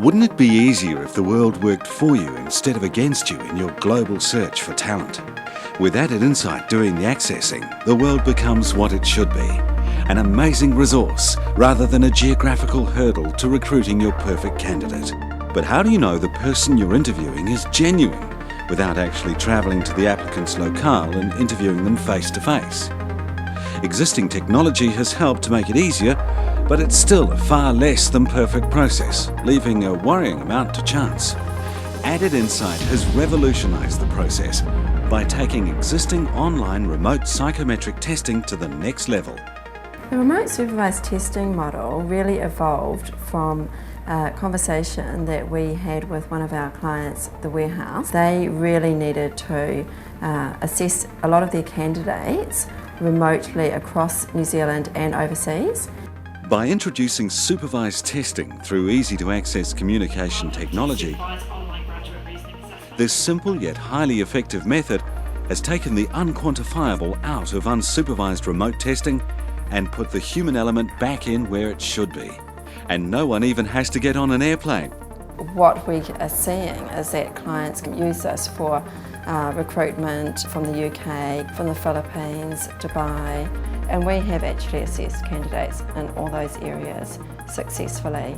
Wouldn't it be easier if the world worked for you instead of against you in your global search for talent? With AddedInsight doing the accessing, the world becomes what it should be. An amazing resource rather than a geographical hurdle to recruiting your perfect candidate. But how do you know the person you're interviewing is genuine without actually travelling to the applicant's locale and interviewing them face to face? Existing technology has helped to make it easier, but it's still a far less than perfect process, leaving a worrying amount to chance. AddedInsight has revolutionised the process by taking existing online remote psychometric testing to the next level. The remote supervised testing model really evolved from a conversation that we had with one of our clients, the warehouse. They really needed to assess a lot of their candidates remotely across New Zealand and overseas. By introducing supervised testing through easy-to-access communication technology, this simple yet highly effective method has taken the unquantifiable out of unsupervised remote testing and put the human element back in where it should be. And no one even has to get on an airplane. What we are seeing is that clients can use this for recruitment from the UK, from the Philippines, Dubai, and we have actually assessed candidates in all those areas successfully.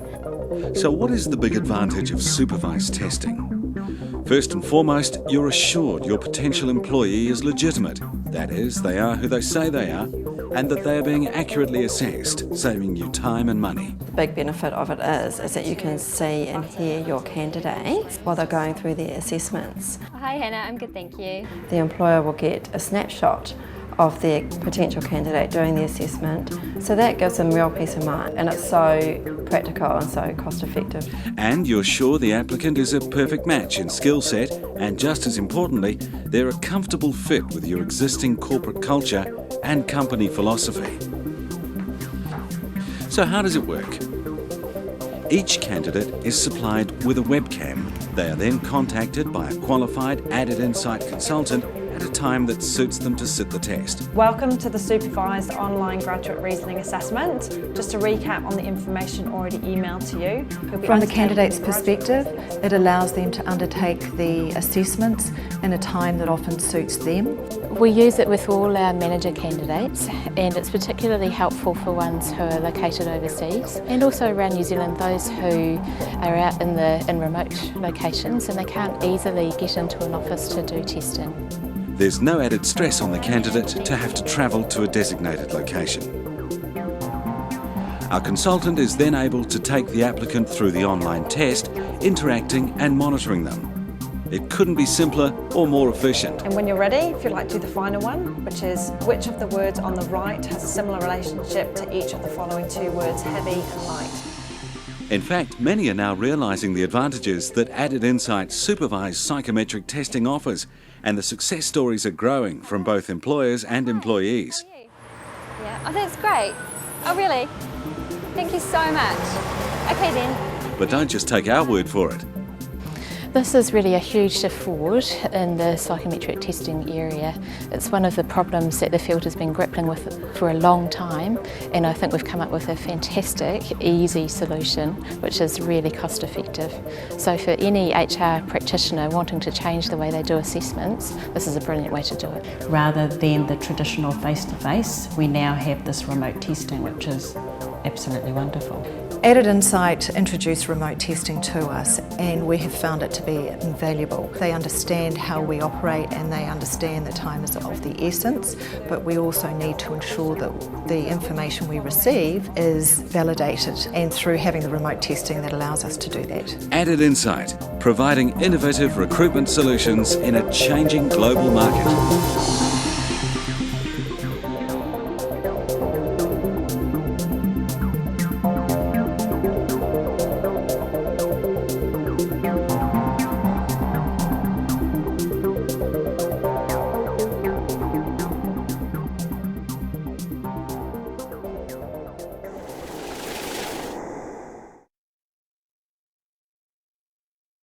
So what is the big advantage of supervised testing? First and foremost, you're assured your potential employee is legitimate. That is, they are who they say they are, and that they are being accurately assessed, saving you time and money. The big benefit of it is that you can see and hear your candidates while they're going through their assessments. Hi Hannah, I'm good, thank you. The employer will get a snapshot of their potential candidate during the assessment, so that gives them real peace of mind, and it's so practical and so cost effective. And you're sure the applicant is a perfect match in skill set, and just as importantly, they're a comfortable fit with your existing corporate culture and company philosophy. So how does it work? Each candidate is supplied with a webcam. They are then contacted by a qualified AddedInsight consultant at a time that suits them to sit the test. Welcome to the Supervised Online Graduate Reasoning Assessment. Just to recap on the information already emailed to you. From the candidate's perspective, it allows them to undertake the assessments in a time that often suits them. We use it with all our manager candidates, and it's particularly helpful for ones who are located overseas and also around New Zealand, those who are out in remote locations and they can't easily get into an office to do testing. There's no added stress on the candidate to have to travel to a designated location. Our consultant is then able to take the applicant through the online test, interacting and monitoring them. It couldn't be simpler or more efficient. And when you're ready, if you'd like to do the final one, which is which of the words on the right has a similar relationship to each of the following two words, heavy and light. In fact, many are now realising the advantages that AddedInsight's supervised psychometric testing offers, and the success stories are growing from both employers and employees. Yeah, I think it's great. Oh really? Thank you so much. Okay then. But don't just take our word for it. This is really a huge shift forward in the psychometric testing area. It's one of the problems that the field has been grappling with for a long time, and I think we've come up with a fantastic, easy solution which is really cost effective. So for any HR practitioner wanting to change the way they do assessments, this is a brilliant way to do it. Rather than the traditional face-to-face, we now have this remote testing, which is absolutely wonderful. AddedInsight introduced remote testing to us, and we have found it to be invaluable. They understand how we operate and they understand that time is of the essence, but we also need to ensure that the information we receive is validated, and through having the remote testing that allows us to do that. AddedInsight, providing innovative recruitment solutions in a changing global market.